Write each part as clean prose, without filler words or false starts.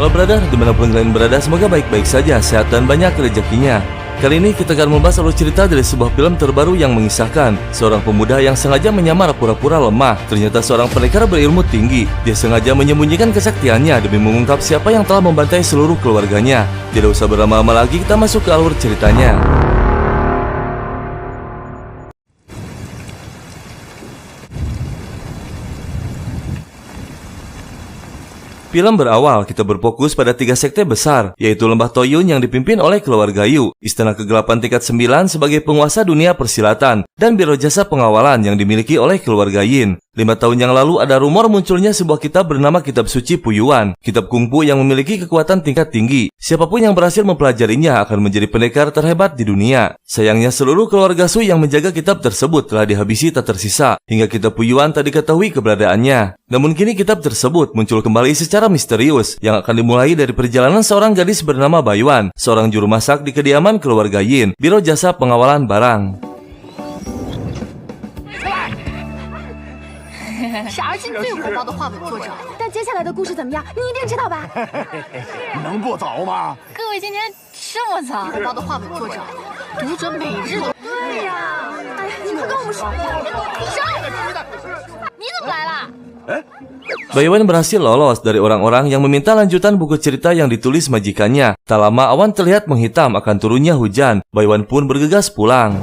Halo brother, dimanapun kalian berada, semoga baik-baik saja, sehat dan banyak rezekinya. Kali ini kita akan membahas alur cerita dari sebuah film terbaru yang mengisahkan seorang pemuda yang sengaja menyamar pura-pura lemah. Ternyata seorang pendekar berilmu tinggi. Dia sengaja menyembunyikan kesaktiannya demi mengungkap siapa yang telah membantai seluruh keluarganya. Tidak usah berlama-lama lagi, kita masuk ke alur ceritanya. Film berawal, kita berfokus pada 3 sekte besar, yaitu Lembah Toyun yang dipimpin oleh keluarga Yu, Istana Kegelapan Tingkat 9 sebagai penguasa dunia persilatan, dan Biro Jasa Pengawalan yang dimiliki oleh keluarga Yin. 5 tahun yang lalu ada rumor munculnya sebuah kitab bernama Kitab Suci Puyuan, kitab kungfu yang memiliki kekuatan tingkat tinggi. Siapapun yang berhasil mempelajarinya akan menjadi pendekar terhebat di dunia. Sayangnya seluruh keluarga Su yang menjaga kitab tersebut telah dihabisi tak tersisa, hingga kitab Puyuan tak diketahui keberadaannya. Namun kini kitab tersebut muncul kembali secara misterius, yang akan dimulai dari perjalanan seorang gadis bernama Baiwan, seorang juru masak di kediaman keluarga Yin, Biro Jasa Pengawalan Barang. 是而今最火爆的画本作者，但接下来的故事怎么样，你一定知道吧？能不早吗？各位今天这么早，火爆的画本作者，读者每日都……对呀，哎呀，你快跟我们说，你怎么来了？ Baiwan berhasil lolos dari orang-orang yang meminta lanjutan buku cerita yang ditulis majikannya. Tak lama awan terlihat menghitam akan turunnya hujan. Baiwan pun bergegas pulang.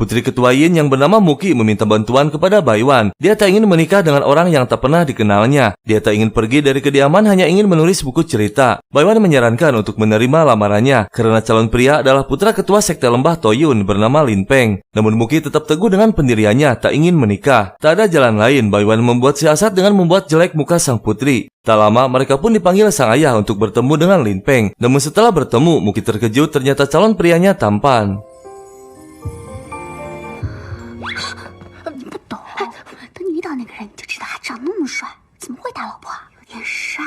Putri ketua Yin yang bernama Muki meminta bantuan kepada Baiwan. Dia tak ingin menikah dengan orang yang tak pernah dikenalnya. Dia tak ingin pergi dari kediaman, hanya ingin menulis buku cerita. Baiwan menyarankan untuk menerima lamarannya karena calon pria adalah putra ketua sekte Lembah Toyun bernama Lin Peng. Namun Muki tetap teguh dengan pendiriannya, tak ingin menikah. Tak ada jalan lain, Baiwan membuat siasat dengan membuat jelek muka sang putri. Tak lama mereka pun dipanggil sang ayah untuk bertemu dengan Lin Peng. Namun setelah bertemu, Muki terkejut ternyata calon prianya tampan. 遇到那个人你就知道他长那么帅，怎么会打老婆？有点帅，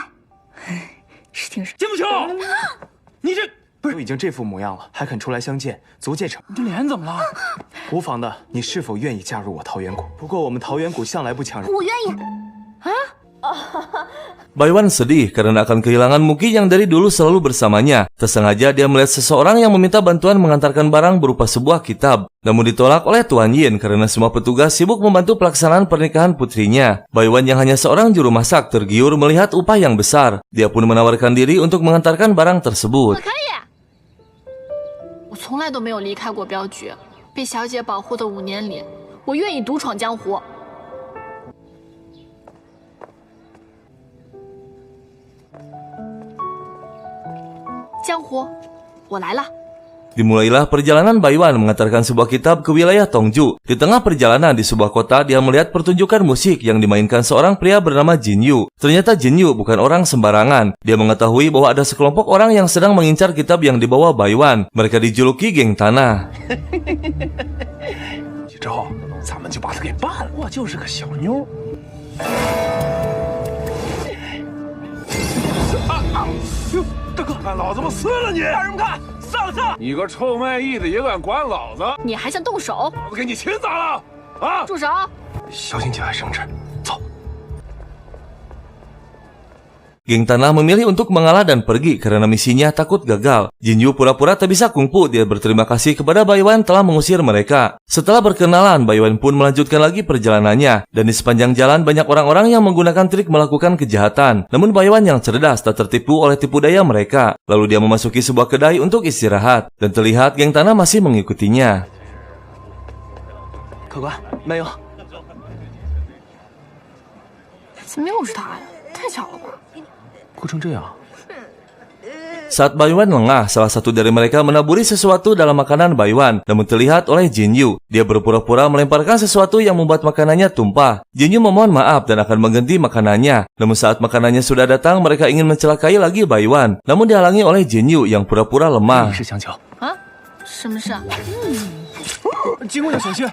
是挺帅。金不秋，你这不是都已经这副模样了，还肯出来相见，足见诚。你这脸怎么了？无妨的，你是否愿意加入我桃源谷？不过我们桃源谷向来不强人。我愿意。啊？ Baiwan sedih karena akan kehilangan Muki yang dari dulu selalu bersamanya. Tersengaja dia melihat seseorang yang meminta bantuan mengantarkan barang berupa sebuah kitab. Namun ditolak oleh Tuan Yin karena semua petugas sibuk membantu pelaksanaan pernikahan putrinya. Baiwan yang hanya seorang juru masak tergiur melihat upah yang besar. Dia pun menawarkan diri untuk mengantarkan barang tersebut. 我从来都没有离开过镖局，被小姐保护的5年里，我愿意独闯江湖。 江湖，我来了。 Dimulailah perjalanan Baiwan mengantarkan sebuah kitab ke wilayah Tongju. Di tengah perjalanan di sebuah kota, dia melihat pertunjukan musik yang dimainkan seorang pria bernama Jin Yu. Ternyata Jin Yu bukan orang sembarangan. Dia mengetahui bahwa ada sekelompok orang yang sedang mengincar kitab yang dibawa Baiwan. Mereka dijuluki geng tanah. 几招，咱们就把他给办了。我就是个小妞。大哥，看老子不撕了你！让人看，上车！你个臭卖艺的也敢管老子？你还想动手？老子给你擒咋了？啊！住手！小心节外生枝，走。 Geng tanah memilih untuk mengalah dan pergi karena misinya takut gagal. Jin Yu pura-pura tak bisa kungfu. Dia berterima kasih kepada Baiwan telah mengusir mereka. Setelah berkenalan, Baiwan pun melanjutkan lagi perjalanannya. Dan di sepanjang jalan banyak orang-orang yang menggunakan trik melakukan kejahatan. Namun Baiwan yang cerdas tak tertipu oleh tipu daya mereka. Lalu dia memasuki sebuah kedai untuk istirahat. Dan terlihat geng tanah masih mengikutinya. 客官，没有。怎么又是他呀？太巧了吧！ 哭成这样。 Saat Baiwan lengah, salah satu dari mereka menaburi sesuatu dalam makanan Baiwan, namun terlihat oleh Jin Yu. Dia berpura-pura melemparkan sesuatu yang membuat makanannya tumpah. Jin Yu memohon maaf dan akan mengganti makanannya. Namun saat makanannya sudah datang, mereka ingin mencelakai lagi Baiwan. Namun dihalangi oleh Jin Yu yang pura-pura lemah. 是香蕉。啊？什么事啊？金姑娘小心！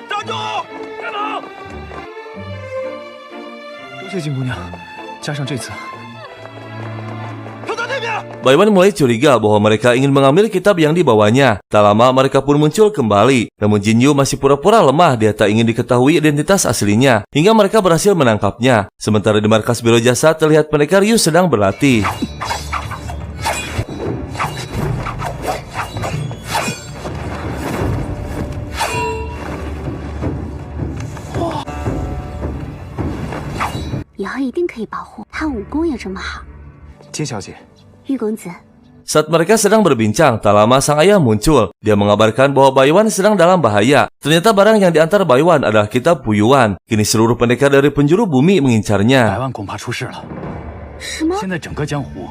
站住！别跑！多谢金姑娘，加上这次，他在那边。Baiwan mulai curiga bahwa mereka ingin mengambil kitab yang dibawanya. Tak lama mereka pun muncul kembali. Namun Jinyu masih pura-pura lemah, dia tak ingin diketahui identitas aslinya. Hingga mereka berhasil menangkapnya. Sementara di markas Biro Jasa terlihat pendekar Ryu sedang berlatih. Wow. 以后一定可以保护他，武功也这么好。金小姐，玉公子， Saat mereka sedang berbincang, tak lama sang ayah muncul. Dia mengabarkan bahwa Baiwan sedang dalam bahaya. Ternyata barang yang diantar Baiwan adalah kitab Puyuan. Kini seluruh pendekar dari penjuru bumi mengincarnya. 百万恐怕出事了。什么？现在整个江湖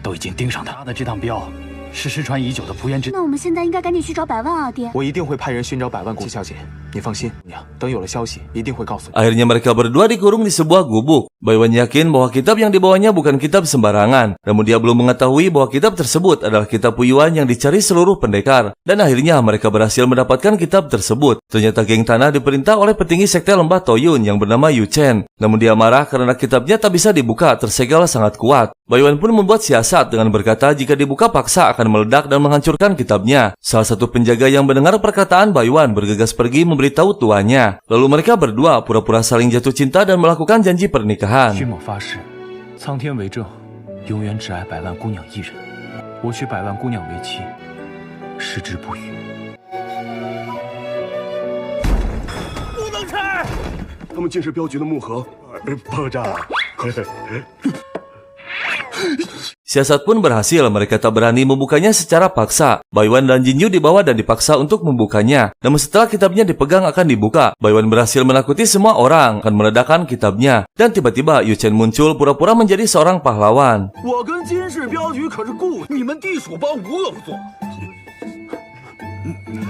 都已经盯上他的这趟镖，是失传已久的蒲元之。那我们现在应该赶紧去找百万啊，爹！我一定会派人寻找百万金小姐，你放心，娘，等有了消息一定会告诉你。 Akhirnya mereka berdua dikurung di sebuah gubuk. Baiwan yakin bahwa kitab yang dibawanya bukan kitab sembarangan. Namun dia belum mengetahui bahwa kitab tersebut adalah kitab Puyuan yang dicari seluruh pendekar. Dan akhirnya mereka berhasil mendapatkan kitab tersebut. Ternyata geng tanah diperintah oleh petinggi sekte lembah Toyun yang bernama Yu Chen. Namun dia marah karena kitabnya tak bisa dibuka, tersegel sangat kuat. Baiwan pun membuat siasat dengan berkata jika dibuka paksa akan meledak dan menghancurkan kitabnya. Salah satu penjaga yang mendengar perkataan Baiwan bergegas pergi memberitahu tuannya. Lalu mereka berdua pura-pura saling jatuh cinta dan melakukan janji pernikahan. 徐某发誓，苍天为证，永远只爱百万姑娘一人。我娶百万姑娘为妻，矢志不渝。不能拆！他们竟是镖局的木盒，爆炸了！ Siasat pun berhasil, mereka tak berani membukanya secara paksa. Baiwan dan Jinyu dibawa dan dipaksa untuk membukanya. Namun setelah kitabnya dipegang akan dibuka, Baiwan berhasil menakuti semua orang akan meledakkan kitabnya. Dan tiba-tiba Yu Chen muncul pura-pura menjadi seorang pahlawan. 我跟金氏镖局可是故，你们地鼠帮无恶不作。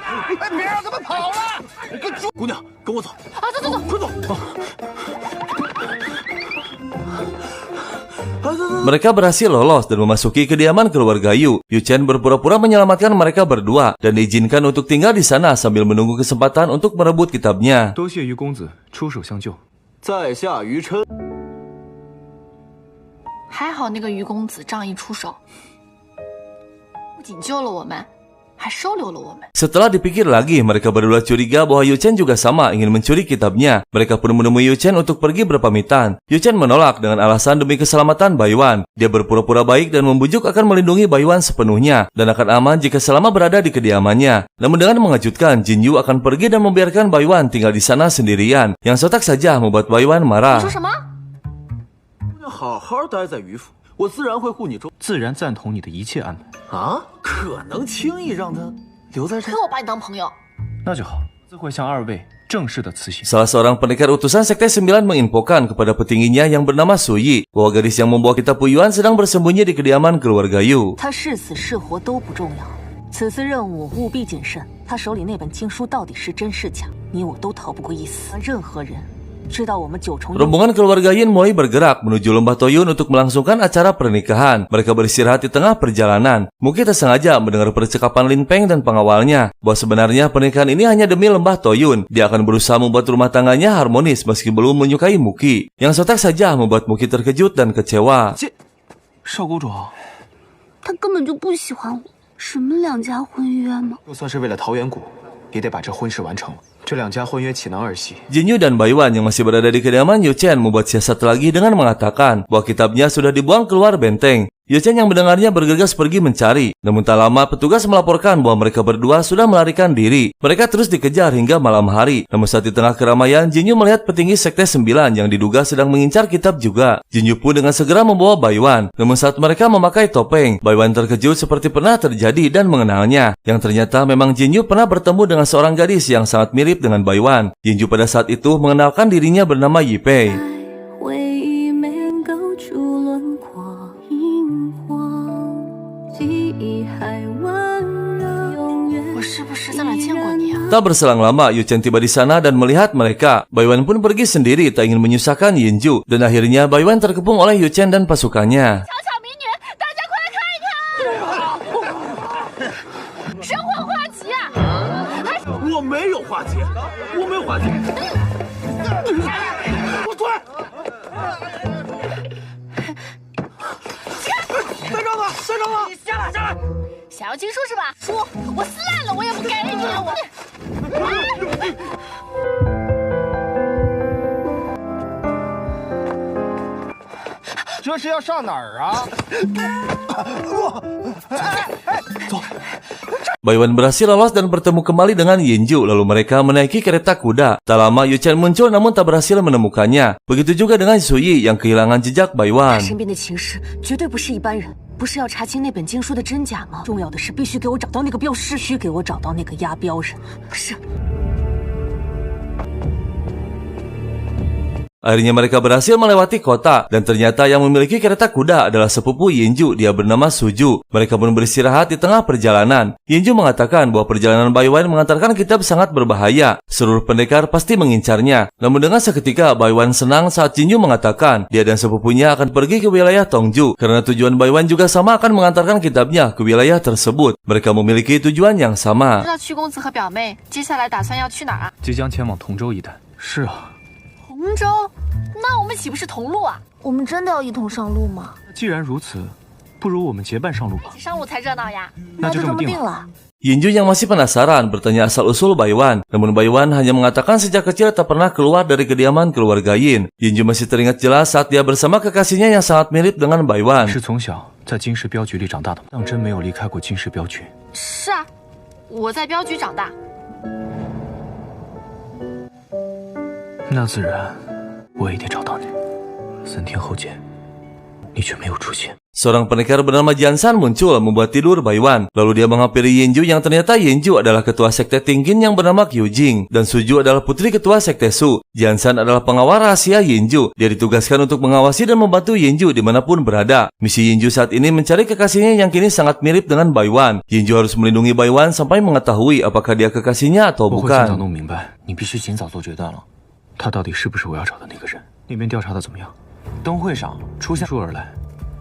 哎，别让他们跑了！跟猪姑娘，跟我走。啊，走走走，快走！ Mereka berhasil lolos dan memasuki kediaman keluarga Yu. Yu Chen berpura-pura menyelamatkan mereka berdua dan diizinkan untuk tinggal di sana sambil menunggu kesempatan untuk merebut kitabnya. 多谢于公子出手相救。在下于琛。还好那个于公子仗义出手，不仅救了我们，还收留了我们。 Setelah dipikir lagi, mereka berdua curiga bahwa Yu Chen juga sama ingin mencuri kitabnya. Mereka pun menemui Yu Chen untuk pergi berpamitan. Yu Chen menolak dengan alasan demi keselamatan Baiwan. Dia berpura-pura baik dan membujuk akan melindungi Baiwan sepenuhnya dan akan aman jika selama berada di kediamannya. Namun dengan mengejutkan, Jinyu akan pergi dan membiarkan Baiwan tinggal di sana sendirian. Yang sontak saja membuat Baiwan 你 marah. 说什么？好好待在于府，我自然会护你周。自然赞同你的一切安排。啊？可能轻易让他留在这可？我把你当朋友。那就好，自会向二位正式的辞行。 Salah seorang pendekar utusan Sekte 9 menginfokan kepada petingginya yang bernama Suyi bahwa gadis yang membawa kitab Puyuan sedang bersembunyi di kediaman keluarga Yu. 他是死是活都不重要，此次任务务必谨慎。他手里那本经书到底是真是假，你我都逃不过一死。任何人知道我们九重。 Rombongan keluarga Yin mulai bergerak menuju lembah Toyun untuk melangsungkan acara pernikahan. Mereka beristirahat di tengah perjalanan. Muki tersengaja mendengar percakapan Lin Peng dan pengawalnya bahwa sebenarnya pernikahan ini hanya demi lembah Toyun. Dia akan berusaha membuat rumah tangganya harmonis meski belum menyukai Muki. Yang sontak saja membuat Muki terkejut dan kecewa. 少谷主，他根本就不喜欢我。什么两家婚约吗？就算是为了桃源谷，也得把这婚事完成了。这两家婚约岂能儿戏？ Jinyu dan Baiwan yang masih berada di kediaman Yu Chen membuat siasat lagi dengan mengatakan bahwa kitabnya sudah dibuang keluar benteng. Yu Chen yang mendengarnya bergegas pergi mencari. Namun tak lama petugas melaporkan bahwa mereka berdua sudah melarikan diri. Mereka terus dikejar hingga malam hari. Namun saat di tengah keramaian, Jinyu melihat petinggi Sekte 9 yang diduga sedang mengincar kitab juga. Jinyu pun dengan segera membawa Baiwan. Namun saat mereka memakai topeng, Baiwan terkejut seperti pernah terjadi dan mengenalnya. Yang ternyata memang Jinyu pernah bertemu dengan seorang gadis yang sangat mirip dengan Baiwan. Jinyu pada saat itu mengenalkan dirinya bernama Yi Pei. 我是不是在哪见过你啊？ Tak berselang lama, Yu Chen tiba di sana dan melihat mereka. Baiwan pun pergi sendiri, tak ingin menyusahkan Yinju. Dan akhirnya Baiwan terkepung oleh Yu Chen dan pasukannya. 小美女，大家快来看一看！神火画旗啊！我没有画节，我没有画节。我退！别撞他！要经书是吧？书我撕烂了我也不给你，我。这是要上哪儿啊？Baiwan berhasil lolos dan bertemu kembali dengan Yinju, lalu mereka menaiki kereta kuda. Tak lama Yu Chen muncul namun tak berhasil menemukannya. Begitu juga dengan Su Yi yang kehilangan jejak 他 Baiwan. 身边的情势绝对不是一般人，不是要查清那本经书的真假吗？重要的是必须给我找到那个镖师，必须给我找到那个押镖人。是。 Akhirnya mereka berhasil melewati kota dan ternyata yang memiliki kereta kuda adalah sepupu Yinju, dia bernama Suju. Mereka pun beristirahat di tengah perjalanan. Yinju mengatakan bahwa perjalanan Baiwan mengantarkan kitab sangat berbahaya. Seluruh pendekar pasti mengincarnya. Namun dengan seketika Baiwan senang saat Yinju mengatakan dia dan sepupunya akan pergi ke wilayah Tongju karena tujuan Baiwan juga sama akan mengantarkan kitabnya ke wilayah tersebut. Mereka memiliki tujuan yang sama. 知道屈公子和表妹接下来打算要去哪儿啊？即将前往同州一带。是啊，同州？那我们岂不是同路啊？我们真的要一同上路吗？既然如此，不如我们结伴上路吧。一起上路才热闹呀！那就这么定了。了。 Yinju yang masih penasaran bertanya asal-usul Baiwan. Namun Baiwan hanya mengatakan sejak kecil tak pernah keluar dari kediaman keluarga Yin. Yinju masih teringat jelas saat dia bersama kekasihnya yang sangat mirip dengan Baiwan. 是从小在金氏镖局里长大的吗？当真没有离开过金氏镖局。是啊，我在镖局长大。那自然，我也得找到你。3天后见，你却没有出现。 Seorang pendekar bernama Jansan muncul membuat tidur Baiwan. Lalu dia menghampiri Yinju yang ternyata Yinju adalah ketua sekte Tingkin yang bernama Kyujing dan Suju adalah putri ketua sekte Su. Jansan adalah pengawal rahasia Yinju. Dia ditugaskan untuk mengawasi dan membantu Yinju dimanapun berada. Misi Yinju saat ini mencari kekasihnya yang kini sangat mirip dengan Baiwan. Yinju harus melindungi Baiwan sampai mengetahui apakah dia kekasihnya atau 我会尽早 bukan. 弄明白，你必须尽早做决断了。他到底是不是我要找的那个人？那边调查的怎么样？灯会上出现书而来，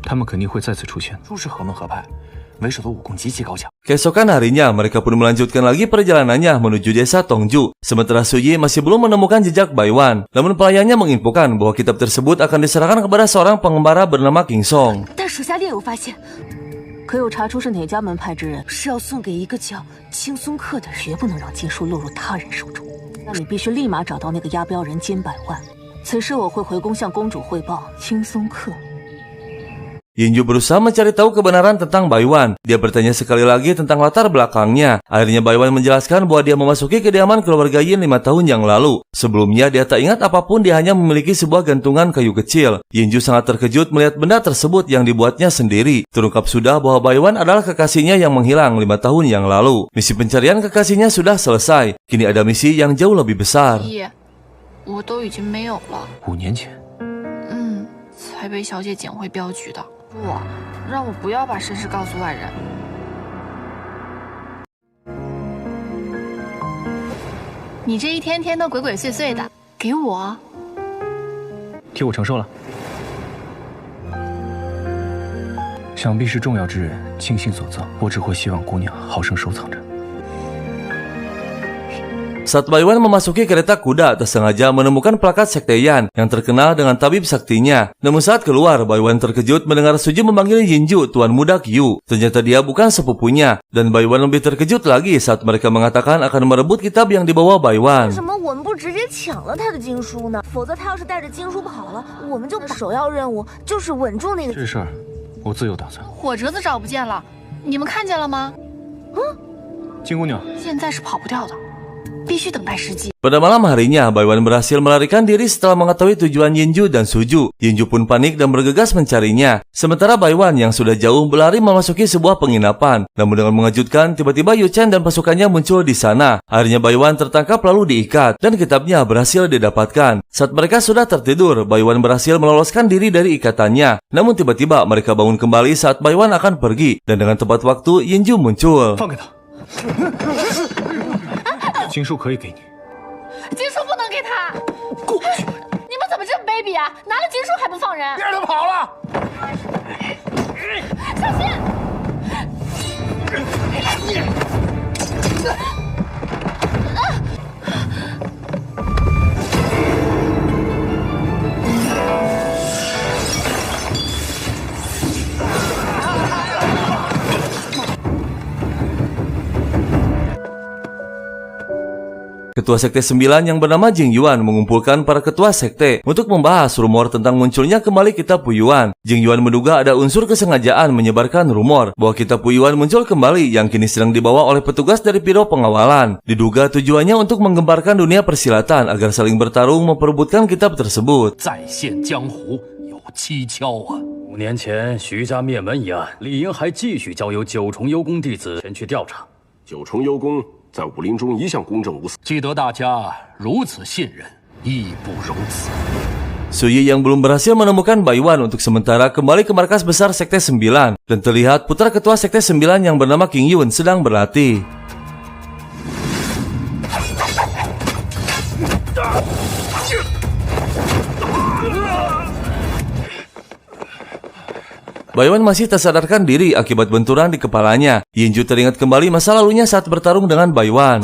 他们肯定会再次出现。术士何门合派，为首的武功极其高强。 Keesokan harinya, mereka pun melanjutkan lagi perjalanannya menuju desa Tongju. Sementara Su Yi masih belum menemukan jejak Baiwan. Namun pelayannya menginfokan bahwa kitab tersebut akan diserahkan kepada seorang pengembara bernama King Song. 但手下猎有发现，可有查出是哪家门派之人，是要送给一个叫青松克的人，绝不能让经书落入他人手中。那你必须立马找到那个押镖人金百万。此事我会回宫向公主汇报。青松克。 Yinju berusaha mencari tahu kebenaran tentang Baiwan. Dia bertanya sekali lagi tentang latar belakangnya. Akhirnya Baiwan menjelaskan bahwa dia memasuki kediaman keluarga Yin 5 tahun yang lalu. Sebelumnya dia tak ingat apapun, dia hanya memiliki sebuah gantungan kayu kecil. Yinju sangat terkejut melihat benda tersebut yang dibuatnya sendiri. Terungkap sudah bahwa Baiwan adalah kekasihnya yang menghilang 5 tahun yang lalu. Misi pencarian kekasihnya sudah selesai. Kini ada misi yang jauh lebih besar. 爷，我都已经没有了。 5年前，才被小姐捡回镖局的。不，让我不要把身世告诉外人。你这一天天的鬼鬼祟祟的，给我。替我承受了。想必是重要之人精心所造，我只会希望姑娘好生收藏着。 Saat Baiwan memasuki kereta kuda, tak sengaja menemukan plakat sekte Yan yang terkenal dengan tabib saktinya. Namun saat keluar, Baiwan terkejut mendengar Suju memanggil Yinju Tuan Muda Kyu. Ternyata dia bukan sepupunya. Dan Baiwan lebih terkejut lagi saat mereka mengatakan akan merebut kitab yang dibawa Baiwan. 为什么我们不直接抢了他的经书呢？否则他要是带着经书跑了，我们就首要任务就是稳住那个。这事儿我自有打算。火折子找不见了，你们看见了吗？金姑娘，现在是跑不掉的，必须等待时机。 Pada malam harinya, Baiwan berhasil melarikan diri setelah mengetahui tujuan Yinju dan Suju. Yinju pun panik dan bergegas mencarinya. Sementara Baiwan yang sudah jauh berlari memasuki sebuah penginapan. Namun dengan mengejutkan, tiba-tiba Yu Chen dan pasukannya muncul di sana. Akhirnya Baiwan tertangkap lalu diikat, dan kitabnya berhasil didapatkan. Saat mereka sudah tertidur, Baiwan berhasil meloloskan diri dari ikatannya. Namun tiba-tiba mereka bangun kembali saat Baiwan akan pergi, dan dengan tepat waktu Yinju muncul. 放开他。经书可以给你。 经书不能给他！过去！你们怎么这么卑鄙啊？拿了经书还不放人？别让他跑了！小心！ Ketua Sekte 9 yang bernama Jing Yuan mengumpulkan para ketua sekte untuk membahas rumor tentang munculnya kembali kitab Puyuan. Jing Yuan menduga ada unsur kesengajaan menyebarkan rumor bahwa kitab Puyuan muncul kembali yang kini sedang dibawa oleh petugas dari Biro Pengawalan. Diduga tujuannya untuk menggemparkan dunia persilatan agar saling bertarung memperebutkan kitab tersebut. 再现江湖有蹊跷啊！5年前徐家灭门一案，理应还继续交由九重幽宫弟子前去调查。九重幽宫在武林中一向公正无私，既得大家如此信任，义不容辞。 Suyi yang belum berhasil menemukan Baiwan untuk sementara kembali ke markas besar Sekte 9 dan terlihat putra ketua Sekte 9 yang bernama King Yun sedang berlatih. Baiwan masih tak sadarkan diri akibat benturan di kepalanya. Yinju teringat kembali masa lalunya saat bertarung dengan Baiwan.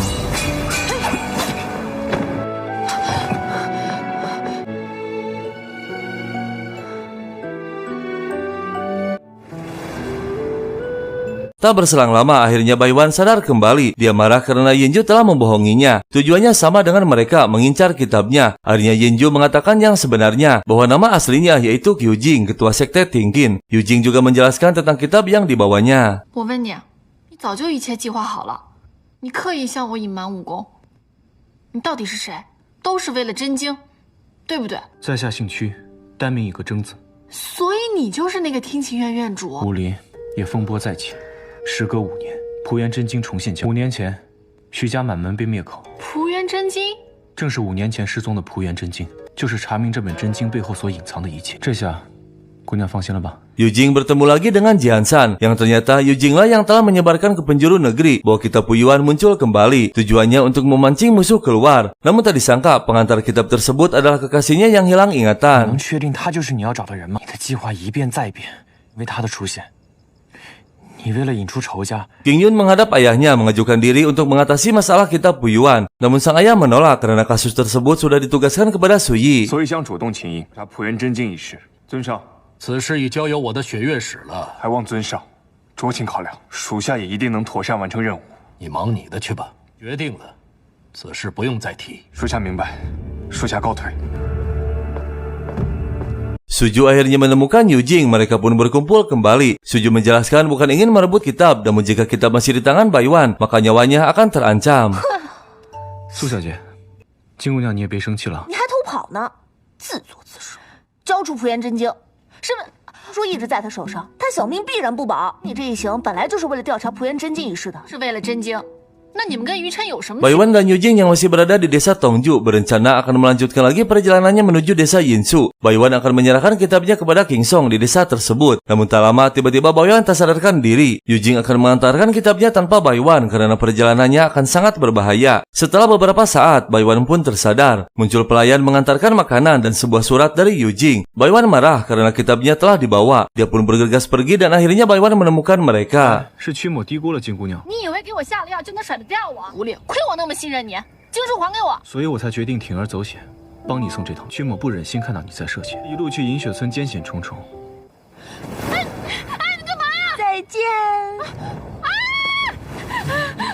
Tak berselang lama, akhirnya Baiwan sadar kembali. Dia marah karena Yinju telah membohonginya. Tujuannya sama dengan mereka, mengincar kitabnya. Akhirnya Yinju mengatakan yang sebenarnya, bahwa nama aslinya yaitu Kyujing, ketua sekte Tingkin. Yujing juga menjelaskan tentang kitab yang dibawanya. 我问你，你早就一切计划好了，你刻意向我隐瞒武功，你到底是谁？都是为了真经，对不对？在下姓屈，单名一个征字。所以你就是那个听琴院院主。武林也风波再起。 时隔5年，蒲元真经重现江湖。5年前，徐家满门被灭口。蒲元真经正是5年前失踪的蒲元真经，就是查明这本真经背后所隐藏的一切。这下，姑娘放心了吧？ Yujing bertemu lagi dengan Jian San, yang ternyata Yujing lah yang telah menyebarkan ke penjuru negeri bahwa kitab Puyuan muncul kembali. Tujuannya untuk memancing musuh keluar. Namun tak disangka pengantar kitab tersebut adalah kekasihnya yang hilang 能 ingatan. 确定他就是你要找的人吗？你的计划一变再变，因为他的出现。 你为了引出仇家， King Yun menghadap ayahnya mengajukan diri untuk mengatasi masalah kitab Puyuan. Namun sang ayah menolak karena kasus tersebut sudah ditugaskan kepada Suyi. 所以想主动请缨查蒲元真经一事。尊上，此事已交由我的血月使了，还望尊上酌情考量，属下也一定能妥善完成任务。你忙你的去吧。决定了，此事不用再提。属下明白，属下告退。 Suju akhirnya menemukan Yujing, mereka pun berkumpul kembali. Suju menjelaskan bukan ingin merebut kitab, namun jika kitab masih di tangan Baiwan, maka nyawanya akan terancam. 苏小姐，金姑娘你也别生气了。你还偷跑呢，自作自受。交出蒲元真经，是不是？说一直在他手上，他小命必然不保。你这一行本来就是为了调查蒲元真经一事的，是为了真经，那你们跟于琛有什么？ Baiwan dan Yujing yang masih berada di desa Tongju berencana akan melanjutkan lagi perjalanannya menuju desa Yinsu. Baiwan akan menyerahkan kitabnya kepada King Song di desa tersebut. Namun tak lama tiba-tiba Baiwan tak sadarkan diri. Yujing akan mengantarkan kitabnya tanpa Baiwan karena perjalanannya akan sangat berbahaya. Setelah beberapa saat, Baiwan pun tersadar. Muncul pelayan mengantarkan makanan dan sebuah surat dari Yujing. Baiwan marah karena kitabnya telah dibawa. Dia pun bergegas pergi dan akhirnya Baiwan menemukan mereka. 是屈某低估了金姑娘，你以为给我下了药就能甩得掉我？狐狸，亏我那么信任你，经书还给我。所以我才决定铤而走险，帮你送这套。屈某不忍心看到你在涉险，一路去银雪村艰险重重。哎，你干嘛呀？再见。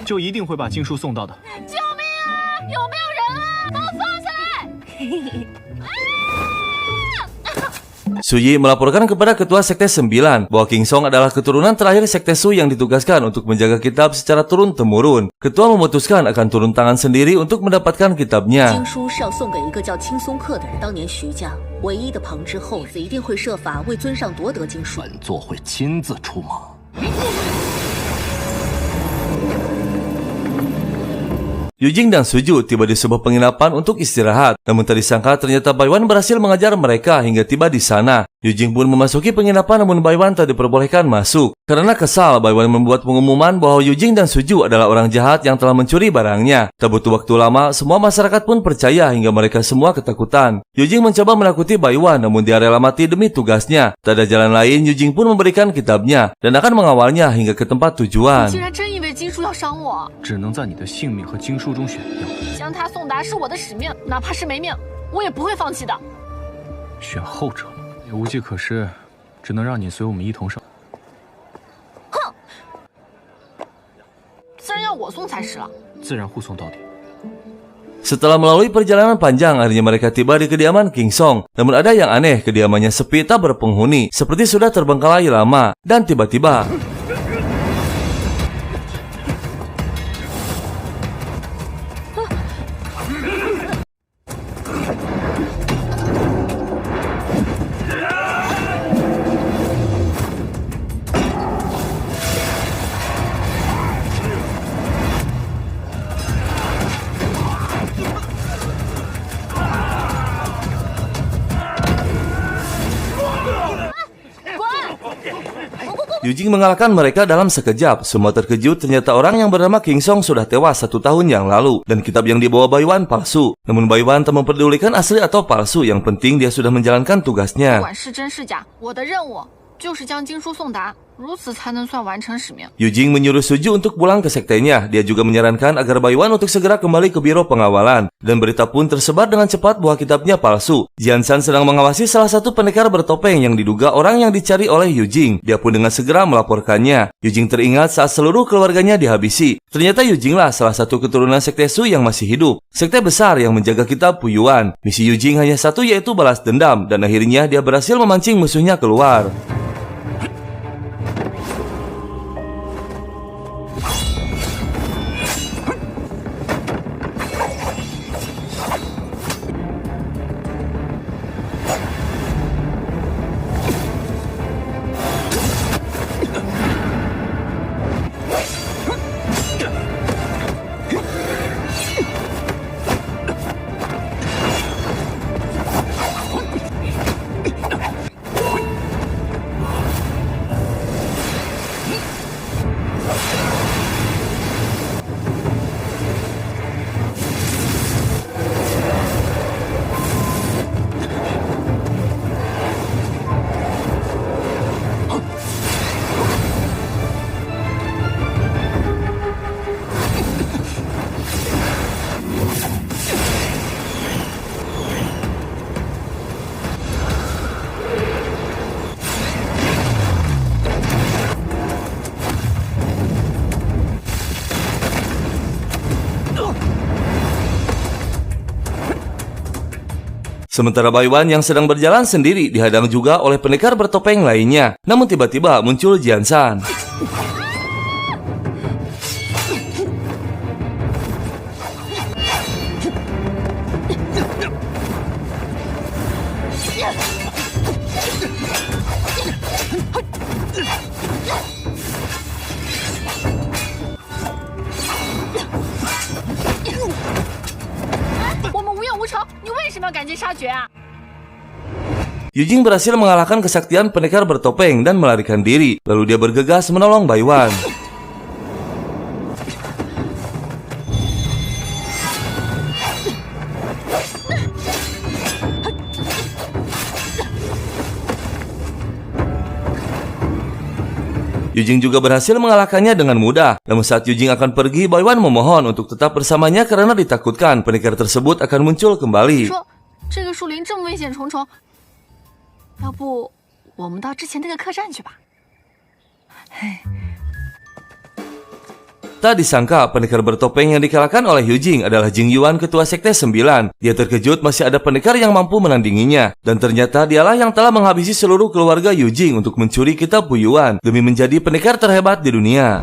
就一定会把经书送到的。救命啊！有没有人啊？把我放下来！ Suyi melaporkan kepada ketua Sekte 9 bahwa King Song adalah keturunan terakhir Sekte Su yang ditugaskan untuk menjaga kitab secara turun-temurun. Ketua memutuskan akan turun tangan sendiri untuk mendapatkan kitabnya. 经书是要送给一个叫青松客的人。当年徐家唯一的旁支后子一定会设法为尊上夺得经书。本座会亲自出马。 Yujing dan Suju tiba di sebuah penginapan untuk istirahat. Namun tak disangka ternyata Baiwan berhasil mengajar mereka hingga tiba di sana. Yujing pun memasuki penginapan namun Baiwan tak diperbolehkan masuk. Karena kesal, Baiwan membuat pengumuman bahwa Yujing dan Suju adalah orang jahat yang telah mencuri barangnya. Tak butuh waktu lama, semua masyarakat pun percaya hingga mereka semua ketakutan. Yujing mencoba menakuti Baiwan namun dia rela mati demi tugasnya. Tak ada jalan lain, Yujing pun memberikan kitabnya dan akan mengawalnya hingga ke tempat tujuan. 竟然真以为经书要伤我，只能在你的性命和经书中选一样，将它送达是我的使命，哪怕是没命，我也不会放弃的。选后者也无计可施，只能让你随我们一同上。哼，自然要我送才是了。自然护送到底。Setelah melalui perjalanan panjang, akhirnya mereka tiba di kediaman King Song. Namun ada yang aneh, kediamannya sepi tak berpenghuni, seperti sudah terbengkalai lama. Dan tiba-tiba Yujing mengalahkan mereka dalam sekejap. Semua terkejut, ternyata orang yang bernama King Song sudah tewas 1 tahun yang lalu. Dan kitab yang dibawa Bai Wan palsu. Namun Bai Wan tak memperdulikan asli atau palsu. Yang penting dia sudah menjalankan tugasnya. Yujing menyuruh Suju untuk pulang ke sektenya. Dia juga menyarankan agar Bai Wan untuk segera kembali ke biro pengawalan. Dan berita pun tersebar dengan cepat bahwa kitabnya palsu. Jian San sedang mengawasi salah satu pendekar bertopeng yang diduga orang yang dicari oleh Yujing. Dia pun dengan segera melaporkannya. Yujing teringat saat seluruh keluarganya dihabisi. Ternyata Yujinglah salah satu keturunan sekte Su yang masih hidup. Sekte besar yang menjaga kitab Puyuan. Misi Yujing hanya satu, yaitu balas dendam. Dan akhirnya dia berhasil memancing musuhnya keluar. Sementara Bai Wan yang sedang berjalan sendiri dihadang juga oleh pendekar bertopeng lainnya. Namun tiba-tiba muncul Jian San. Yujing berhasil mengalahkan kesaktian pendekar bertopeng dan melarikan diri. Lalu dia bergegas menolong Bai Wan. Yujing juga berhasil mengalahkannya dengan mudah. Namun saat Yujing akan pergi, Bai Wan memohon untuk tetap bersamanya karena ditakutkan pendekar tersebut akan muncul kembali. Tak disangka pendekar bertopeng yang dikalahkan oleh Yujing adalah Jing Yuan, ketua sekte 9. Dia terkejut masih ada pendekar yang mampu menandinginya. Dan ternyata dialah yang telah menghabisi seluruh keluarga Yujing untuk mencuri kitab Puyuan demi menjadi pendekar terhebat di dunia.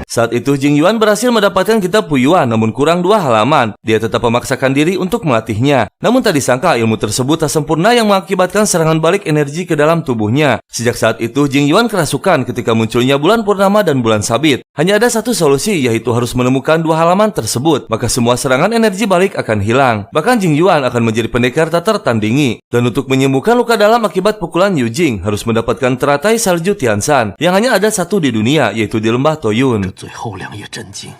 Saat itu Jing Yuan berhasil mendapatkan kitab Puyuan namun kurang 2 halaman. Dia tetap memaksakan diri untuk melatihnya. Namun tak disangka ilmu tersebut tak sempurna yang mengakibatkan serangan balik energi ke dalam tubuhnya. Sejak saat itu Jing Yuan kerasukan ketika munculnya bulan purnama dan bulan sabit. Hanya ada satu solusi, yaitu harus menemukan 2 halaman tersebut. Maka semua serangan energi balik akan hilang. Bahkan Jing Yuan akan menjadi pendekar tak tertandingi. Dan untuk menyembuhkan luka dalam akibat pukulan Yujing harus mendapatkan teratai salju Tianshan yang hanya ada satu di dunia, yaitu di lembah Toyun. 最后2页真经，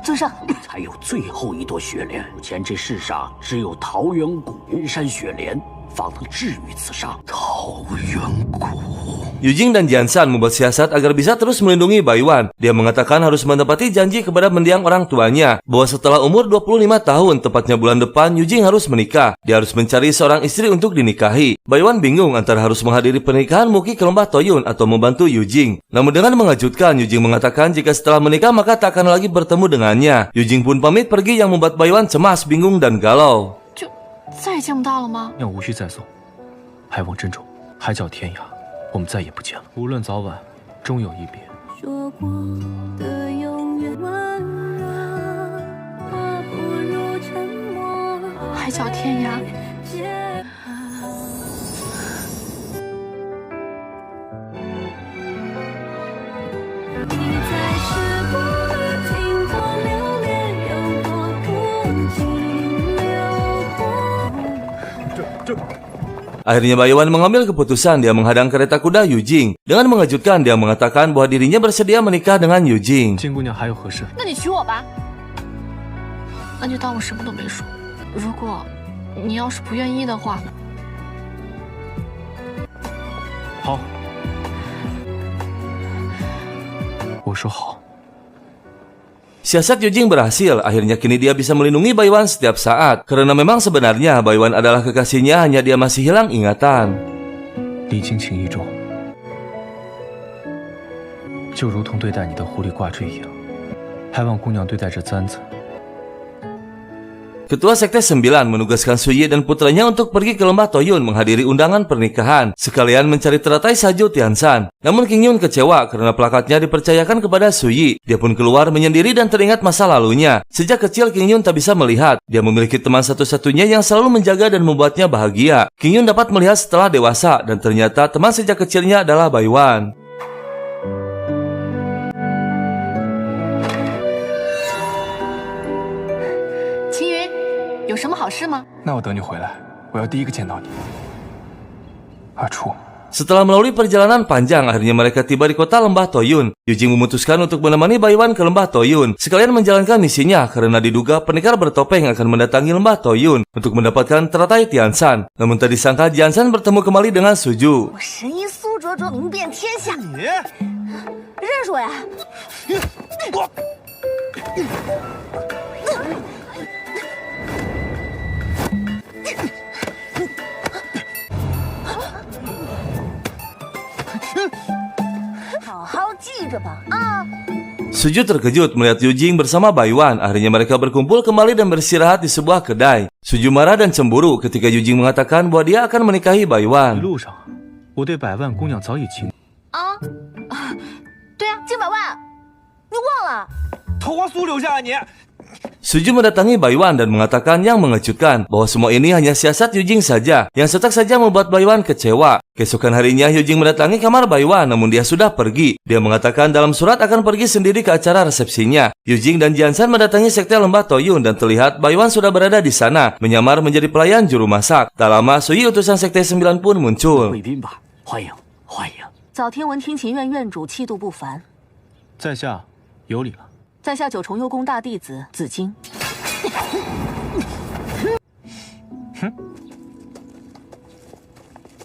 尊上，还有最后1朵雪莲。目前这世上只有桃源谷云山雪莲，方能治愈此伤。桃源谷。Yujing dan Jiansan membuat siasat agar bisa terus melindungi Baiwan. Dia mengatakan harus menepati janji kepada mendiang orang tuanya bahwa setelah umur 25 tahun, tepatnya bulan depan, Yujing harus menikah. Dia harus mencari seorang istri untuk dinikahi. Baiwan bingung antara harus menghadiri pernikahan Muki ke lembah Toyun atau membantu Yujing. Namun dengan mengejutkan, Yujing mengatakan jika setelah menikah maka tak akan lagi bertemu dengannya. Yujing pun pamit pergi yang membuat Baiwan cemas, bingung dan galau. 再也见不到了吗？要无需再送，还望珍重，海角天涯，我们再也不见了。无论早晚，终有一别。说过的永远温热，话不如沉默。海角天涯。Akhirnya Baiwan mengambil keputusan. Dia menghadang kereta kuda Yujing. Dengan mengejutkan, dia mengatakan bahwa dirinya bersedia menikah dengan Yujing. 金姑娘还有何事？那你娶我吧。那就当我什么都没说。如果你要是不愿意的话，好，我说好。 Siasat Yujing berhasil. Akhirnya kini dia bisa melindungi Baiwan setiap saat. Karena memang sebenarnya Baiwan adalah kekasihnya, hanya dia masih hilang ingatan. 礼金情意重，就如同对待你的狐狸挂坠一样，还望姑娘对待这簪子。 Ketua Sekte 9 menugaskan Suyi dan putranya untuk pergi ke lembah Toyun menghadiri undangan pernikahan, sekalian mencari teratai salju Tiansan. Namun King Yun kecewa karena plakatnya dipercayakan kepada Suyi. Dia pun keluar menyendiri dan teringat masa lalunya. Sejak kecil King Yun tak bisa melihat. Dia memiliki teman satu-satunya yang selalu menjaga dan membuatnya bahagia. King Yun dapat melihat setelah dewasa dan ternyata teman sejak kecilnya adalah Baiwan. 有什么好事吗？那我等你回来，我要第一个见到你。阿楚。 Setelah melalui perjalanan panjang, akhirnya mereka tiba di kota lembah Toyun. Yujing memutuskan untuk menemani Baiwan ke lembah Toyun, sekalian menjalankan misinya karena diduga pendekar bertopeng akan mendatangi lembah Toyun untuk mendapatkan teratai Tiansan. Namun tak disangka Jiansan bertemu kembali dengan Suju. 神医苏哲哲名遍天下，你认识我呀？ 好好记着吧啊！ Suju terkejut melihat Yujing bersama Baiwan. Akhirnya mereka berkumpul kembali dan beristirahat di sebuah kedai. Suju marah dan cemburu ketika Yujing mengatakan bahwa dia akan menikahi Baiwan. 路上，我对百万姑娘早已情。啊，对啊，金百万，你忘了？桃花酥留下啊你！ Suju mendatangi Baiwan dan mengatakan yang mengejutkan bahwa semua ini hanya siasat Yujing saja, yang setak saja membuat Baiwan kecewa. Keesokan harinya Yujing mendatangi kamar Baiwan, namun dia sudah pergi. Dia mengatakan dalam surat akan pergi sendiri ke acara resepsinya. Yujing dan Jiansan mendatangi sekte lembah Toyun dan terlihat Baiwan sudah berada di sana, menyamar menjadi pelayan juru masak. Tak lama Suyi utusan sekte 9 pun muncul. 贵宾吧，欢迎欢迎。早天闻听琴院院主气度不凡，在下有礼了。 在下九重幽宫大弟子紫金。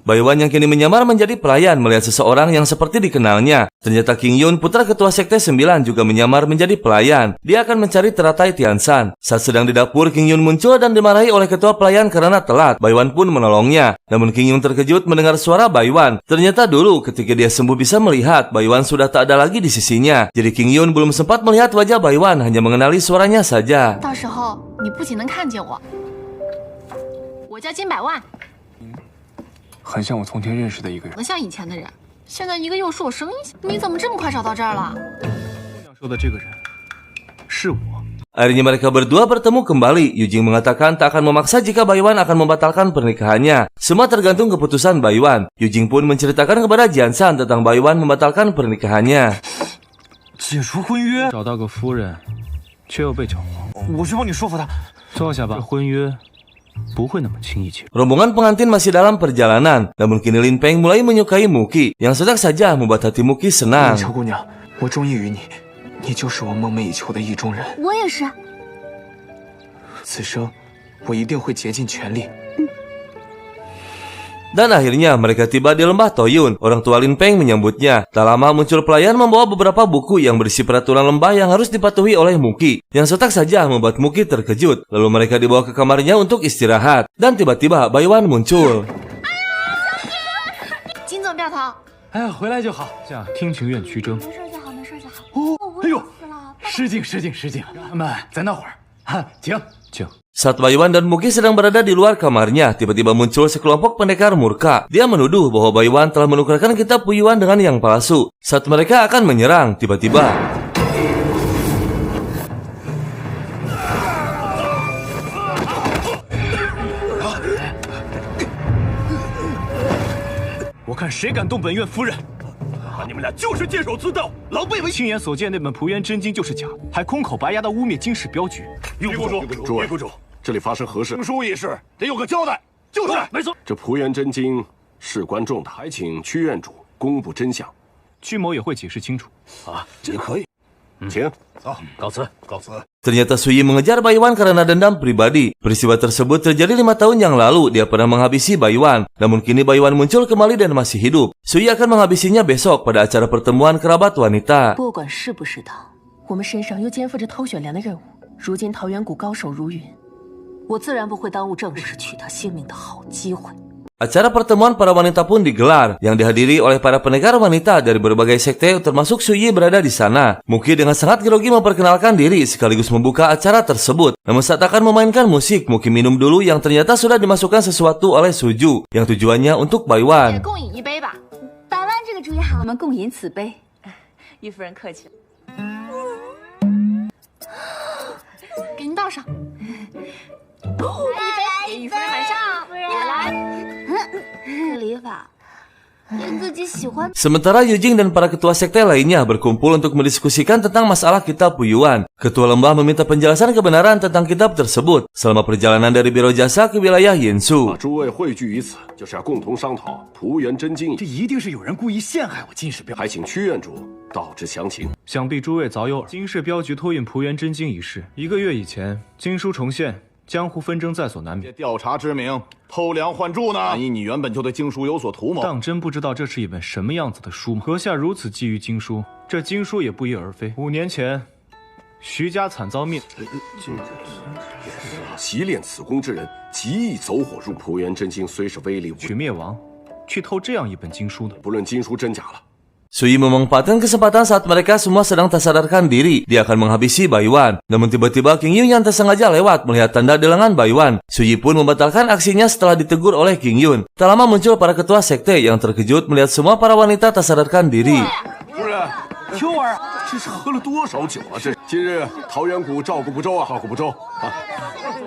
Baiwan yang kini menyamar menjadi pelayan melihat seseorang yang seperti dikenalnya. Ternyata King Yun, putra ketua sekte 9 juga menyamar menjadi pelayan. Dia akan mencari teratai Tiansan. Saat sedang di dapur, King Yun muncul dan dimarahi oleh ketua pelayan karena telat. Baiwan pun menolongnya. Namun King Yun terkejut mendengar suara Baiwan. Ternyata dulu ketika dia sembuh bisa melihat Baiwan sudah tak ada lagi di sisinya. Jadi King Yun belum sempat melihat wajah Baiwan, hanya mengenali suaranya saja. 到时候你不仅能看见我，我叫金百万。 很像我从前认识的一个人。能像以前的人，现在一个又说我声音小，你怎么这么快找到这儿了？ 姑娘说的这个人是我。 Akhirnya mereka berdua bertemu kembali. Yujing mengatakan tak akan memaksa jika Baiwan akan membatalkan pernikahannya. Semua tergantung keputusan Baiwan. Yujing pun menceritakan kepada Jiansan tentang Baiwan membatalkan pernikahannya. 解除婚约， 找到个夫人，却又被搅黄。 我去帮你说服他。 坐下吧，婚约不会那么轻易解除。 Rombongan pengantin masih dalam perjalanan. Namun kini Lin Peng mulai menyukai Muki, yang sedak saja membuat hati Muki senang. 乔姑娘，我中意于你，你就是我梦寐以求的意中人。我也是。此生，我一定会竭尽全力。Dan akhirnya mereka tiba di lembah Toyun. Orang tua Lin Peng menyambutnya. Tak lama muncul pelayan membawa beberapa buku yang berisi peraturan lembah yang harus dipatuhi oleh Muki. Yang sontak saja membuat Muki terkejut. Lalu mereka dibawa ke kamarnya untuk istirahat. Dan tiba-tiba Baiwan muncul. 金总表堂，哎呀，回来就好。下听情愿屈征。没事就好，没事就好。哦，我哎呦死了，失敬失敬失敬，让他们在那会儿。哈，请请。 Saat Baiwan dan Muki sedang berada di luar kamarnya, tiba-tiba muncul sekelompok pendekar murka. Dia menuduh bahwa Baiwan telah menukarkan kitab Puyuan dengan yang palsu. Saat mereka akan menyerang, tiba-tiba 我看谁敢动本院夫人！你们俩就是剑手自盗，狼狈为亲眼所见那本蒲元真经就是假的，还空口白牙的污蔑经世镖局。于公主，诸位，这里发生何事？经书一事得有个交代。就是没错。这蒲元真经事关重大，还请屈院主公布真相。屈某也会解释清楚。啊，这可以，请走，告辞，告辞。 ternyata Suyi mengejar Baiwan karena dendam pribadi. Peristiwa tersebut terjadi 5 tahun yang lalu. Dia pernah menghabisi Baiwan. Namun kini Baiwan muncul kembali dan masih hidup. Suyi akan menghabisinya besok pada acara pertemuan kerabat wanita. 不管是不是他，我们身上又肩负着偷选粮的任务。如今桃源谷高手如云，我自然不会耽误正事取他性命的好机会。 Acara pertemuan para wanita pun digelar, yang dihadiri oleh para pendekar wanita dari berbagai sekte termasuk Suyi berada di sana. Muki dengan sangat grogi memperkenalkan diri sekaligus membuka acara tersebut. Namun saat akan memainkan musik, Muki minum dulu yang ternyata sudah dimasukkan sesuatu oleh Suju, yang tujuannya untuk Baiwan. 共饮一杯吧。百万这个主意好，我们共饮此杯。玉夫人客气了。给您倒上。来玉夫人晚上，来。 礼法，连自己喜欢。 Sementara Yujing dan para ketua sekte lainnya berkumpul untuk mendiskusikan tentang masalah kitab Puyuan. Ketua lembah meminta penjelasan kebenaran tentang kitab tersebut selama perjalanan dari Biro Jasa ke wilayah Yinsu. 把诸位汇聚于此，就是要共同商讨蒲元真经。这一定是有人故意陷害我金世镖，还请屈院主道之详情。想必诸位早有耳。金世镖局偷运蒲元真经一事，1个月以前，经书重现。 江湖纷争在所难免。调查之名，偷梁换柱呢？万一你原本就对经书有所图谋，当真不知道这是一本什么样子的书吗？阁下如此觊觎经书，这经书也不翼而飞。5年前，徐家惨遭灭。习练此功之人，极易走火入。蒲元真经虽是威力取灭亡，去偷这样一本经书的，不论经书真假了。 Suyi memanfaatkan kesempatan saat mereka semua sedang tak sadarkan diri, dia akan menghabisi Baiwan. Namun tiba-tiba King Yun yang tersengaja lewat melihat tanda di lengan Baiwan. Suyi pun membatalkan aksinya setelah ditegur oleh King Yun. Tak lama muncul para ketua sekte yang terkejut melihat semua para wanita tak sadarkan diri. 夫人，秋儿，这是喝了多少酒啊？这今日桃源谷照顾不周啊，照顾不周啊！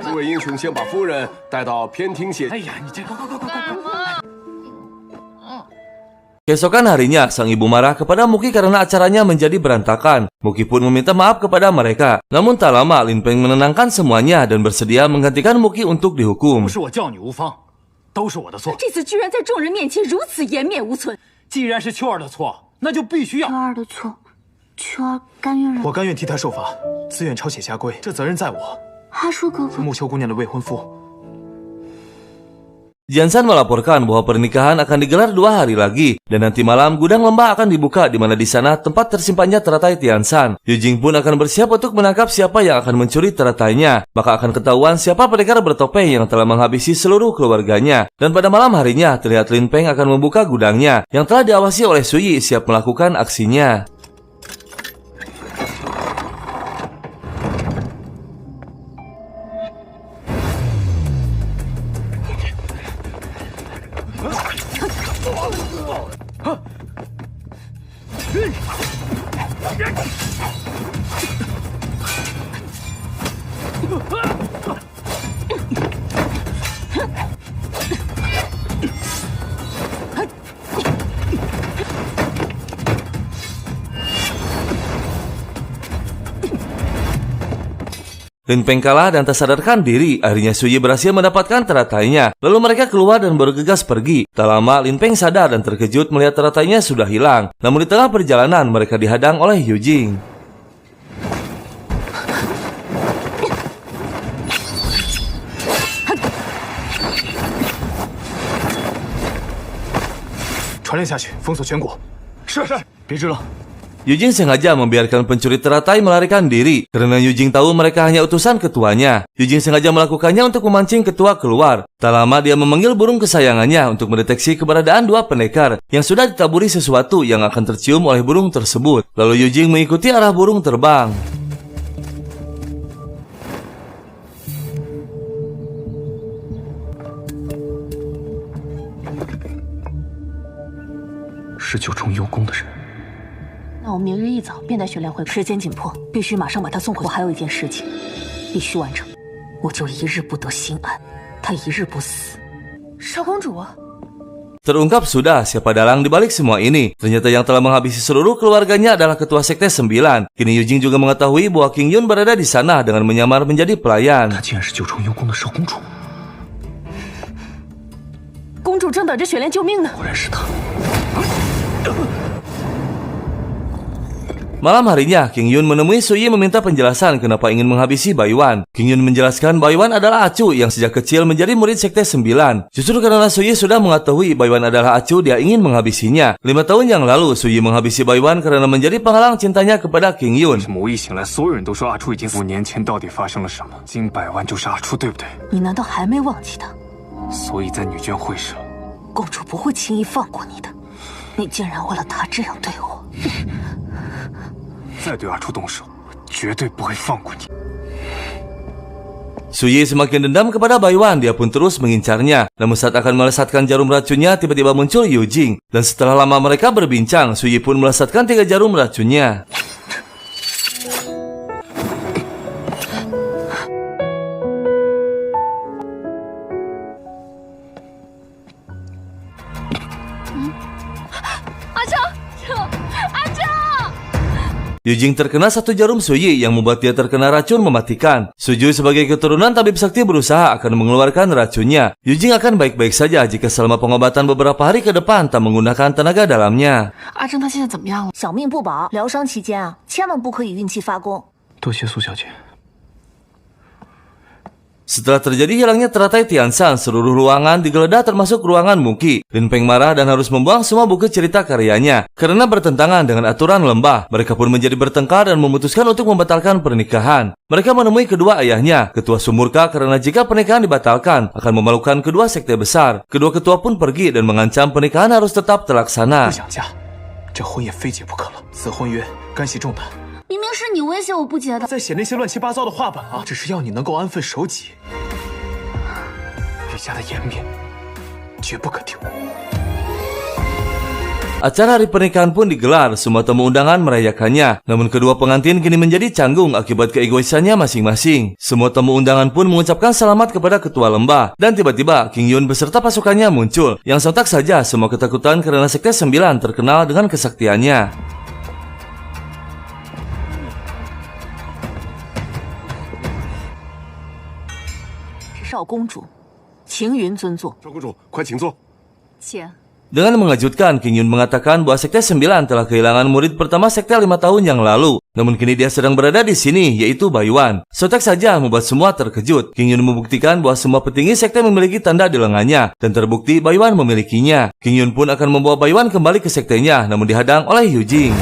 诸位英雄先把夫人带到偏厅歇。哎呀，你这快！ Keesokan harinya, sang ibu marah kepada Muki karena acaranya menjadi berantakan. Muki pun meminta maaf kepada mereka. Namun tak lama, Lin Peng menenangkan semuanya dan bersedia menggantikan Muki untuk dihukum. 不是我叫你无方，都是我的错。这次居然在众人面前如此颜面无存。既然是秋儿的错，那就必须要。秋儿的错，秋儿甘愿我甘愿替他受罚，自愿抄写下跪，这责任在我。阿叔哥哥，木秋姑娘的未婚夫。 Jiansan melaporkan bahwa pernikahan akan digelar 2 hari lagi dan nanti malam gudang lembah akan dibuka di mana di sana tempat tersimpannya teratai Tiansan. Yujing pun akan bersiap untuk menangkap siapa yang akan mencuri teratainya. Maka akan ketahuan siapa pendekar bertopeng yang telah menghabisi seluruh keluarganya. Dan pada malam harinya terlihat Lin Peng akan membuka gudangnya yang telah diawasi oleh Suyi siap melakukan aksinya. Lin Peng kalah dan tak sadarkan diri. Akhirnya Suyi berhasil mendapatkan teratainya. Lalu mereka keluar dan bergegas pergi. Tak lama Lin Peng sadar dan terkejut melihat teratainya sudah hilang. Namun di tengah perjalanan mereka dihadang oleh Yujing. 传令下去，封锁全国。是。别支了。Yujing sengaja membiarkan pencuri teratai melarikan diri karena Yujing tahu mereka hanya utusan ketuanya. Yujing sengaja melakukannya untuk memancing ketua keluar. Tak lama dia memanggil burung kesayangannya untuk mendeteksi keberadaan dua pendekar yang sudah ditaburi sesuatu yang akan tercium oleh burung tersebut. Lalu Yujing mengikuti arah burung terbang.是九重幽宫的人。那我明日一早便带雪莲回。时间紧迫，必须马上把他送回。我还有一件事情必须完成，我就一日不得心安，他一日不死。少公主， Terungkap sudah siapa dalang di balik semua ini. Ternyata yang telah menghabisi seluruh keluarganya adalah ketua sekte 9. Kini Yujing juga mengetahui bahwa King Yun berada di sana dengan menyamar menjadi pelayan. 她竟然是九重幽宫的少公主。公主正等着雪莲救命呢。果然是她。 Malam harinya, King Yun menemui Suyi meminta penjelasan kenapa ingin menghabisi Baiwan. King Yun menjelaskan Baiwan adalah Acu yang sejak kecil menjadi murid sekte 9. Justru karena Suyi sudah mengetahui Baiwan adalah Acu, dia ingin menghabisinya. 5 tahun yang lalu, Suyi menghabisi Baiwan karena menjadi penghalang cintanya kepada King Yun. 什么？我一醒来，所有人都说阿初已经死。5年前到底发生了什么？金百万就是阿初，对不对？你难道还没忘记他？所以在女眷会上，公主不会轻易放过你的。你竟然为了他这样对我！ 再对阿初动手，绝对不会放过你。 Suyi semakin dendam kepada Baiwan, dia pun terus mengincarnya. Namun saat akan melesatkan jarum racunnya, tiba-tiba muncul Yujing. Dan setelah lama mereka berbincang, Suyi pun melesatkan 3 jarum racunnya. Yujing terkena 1 jarum Suyi yang membuat dia terkena racun mematikan. Suju sebagai keturunan tabib sakti berusaha akan mengeluarkan racunnya. Yujing akan baik-baik saja jika selama pengobatan beberapa hari ke depan tak menggunakan tenaga dalamnya. 阿正他现在怎么样了？小命不保，疗伤期间啊，千万不可以运气发功。多谢苏小姐。 Setelah terjadi hilangnya teratai Tianshan, seluruh ruangan digeledah termasuk ruangan Muki. Lin Peng marah dan harus membuang semua buku cerita karyanya. Karena bertentangan dengan aturan lembah, mereka pun menjadi bertengkar dan memutuskan untuk membatalkan pernikahan. Mereka menemui kedua ayahnya. Ketua murka karena jika pernikahan dibatalkan, akan memalukan kedua sekte besar. Kedua ketua pun pergi dan mengancam pernikahan harus tetap terlaksana. 不想嫁，这婚也非结不可了。此婚约干系重大。 明明是你威胁我不结的，在写那些乱七八糟的话本啊，只是要你能够安分守己。陛下的颜面绝不可丢。 Acara hari pernikahan pun digelar, semua tamu undangan merayakannya. Namun kedua pengantin kini menjadi canggung akibat keegoisannya masing-masing. Semua tamu undangan pun mengucapkan selamat kepada ketua lembah. Dan tiba-tiba King Yun beserta pasukannya muncul. Yang sontak saja semua ketakutan karena sekte 9 terkenal dengan kesaktiannya. 少公主，晴云尊座。少公主，快请坐。请。 Dengan mengejutkan, King Yun mengatakan bahwa sekte 9 telah kehilangan murid pertama sekte 5 tahun yang lalu. Namun kini dia sedang berada di sini, yaitu Baiwan. Sontak saja membuat semua terkejut. King Yun membuktikan bahwa semua petinggi sekte memiliki tanda di lengannya. Dan terbukti Baiwan memilikinya. King Yun pun akan membawa Baiwan kembali ke sektenya, namun dihadang oleh Yujing.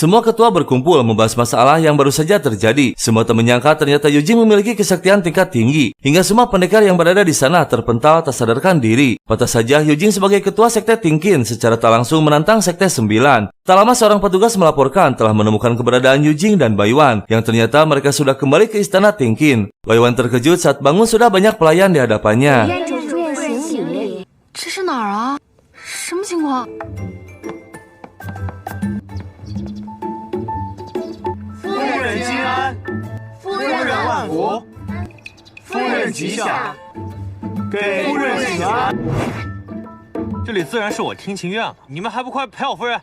Semua ketua berkumpul membahas masalah yang baru saja terjadi. Semua tak menyangka ternyata Yujing memiliki kesaktian tingkat tinggi. Hingga semua pendekar yang berada di sana terpental tak sadarkan diri. Pantas saja Yujing sebagai ketua sekte Tingkin secara tak langsung menantang sekte 9. Tak lama seorang petugas melaporkan telah menemukan keberadaan Yujing dan Baiwan. Yang ternyata mereka sudah kembali ke istana Tingkin. Baiwan terkejut saat bangun sudah banyak pelayan di hadapannya. 这是哪儿啊？什么情况？ 夫人金安，夫人万福，夫人吉祥，给夫人请安。这里自然是我听琴院了，你们还不快陪我夫人？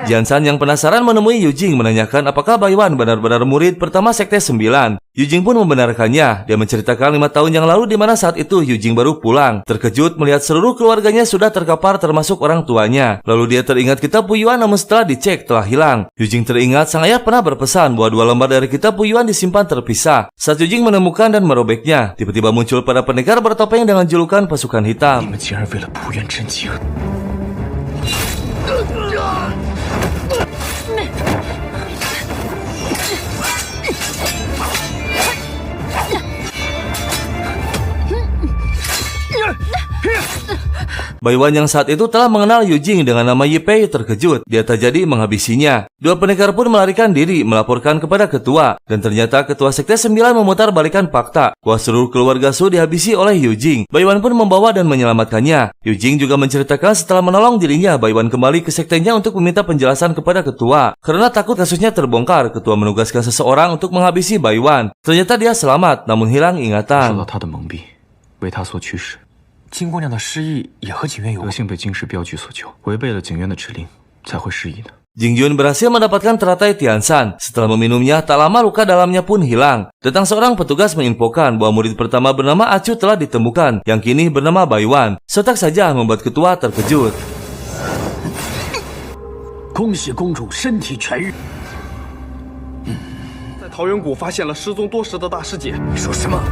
Jiansan yang penasaran menemui Yujing menanyakan apakah Baiwan benar-benar murid pertama Sekte 9. Yujing pun membenarkannya. Dia menceritakan 5 tahun yang lalu di mana saat itu Yujing baru pulang. Terkejut melihat seluruh keluarganya sudah terkapar termasuk orang tuanya. Lalu dia teringat kitab Puyuan namun setelah dicek telah hilang. Yujing teringat sang ayah pernah berpesan bahwa 2 lembar dari kitab Puyuan disimpan terpisah. Saat Yujing menemukan dan merobeknya, tiba-tiba muncul para pendekar bertopeng dengan julukan pasukan hitam. Baiwan yang saat itu telah mengenal Yujing dengan nama Yipei terkejut. Dia tak jadi menghabisinya. 2 pendekar pun melarikan diri melaporkan kepada ketua. Dan ternyata ketua Sekte 9 memutar balikan fakta bahwa seluruh keluarga Su dihabisi oleh Yujing. Baiwan pun membawa dan menyelamatkannya. Yujing juga menceritakan setelah menolong dirinya, Baiwan kembali ke sektenya untuk meminta penjelasan kepada ketua. Karena takut kasusnya terbongkar, ketua menugaskan seseorang untuk menghabisi Baiwan. Ternyata dia selamat, namun hilang ingatan. 金姑娘的失忆也和景渊有关，德性被京师镖局所救，违背了景渊的指令，才会失忆的。 Jingyun berhasil mendapatkan teratai Tiansan. Setelah meminumnya, tak lama luka dalamnya pun hilang. Datang seorang petugas menginfokan bahwa murid pertama bernama Acu telah ditemukan, yang kini bernama Baiwan. Sontak saja membuat ketua terkejut. 恭喜公主身体痊愈。在桃源谷发现了失踪多时的大师姐。说什么？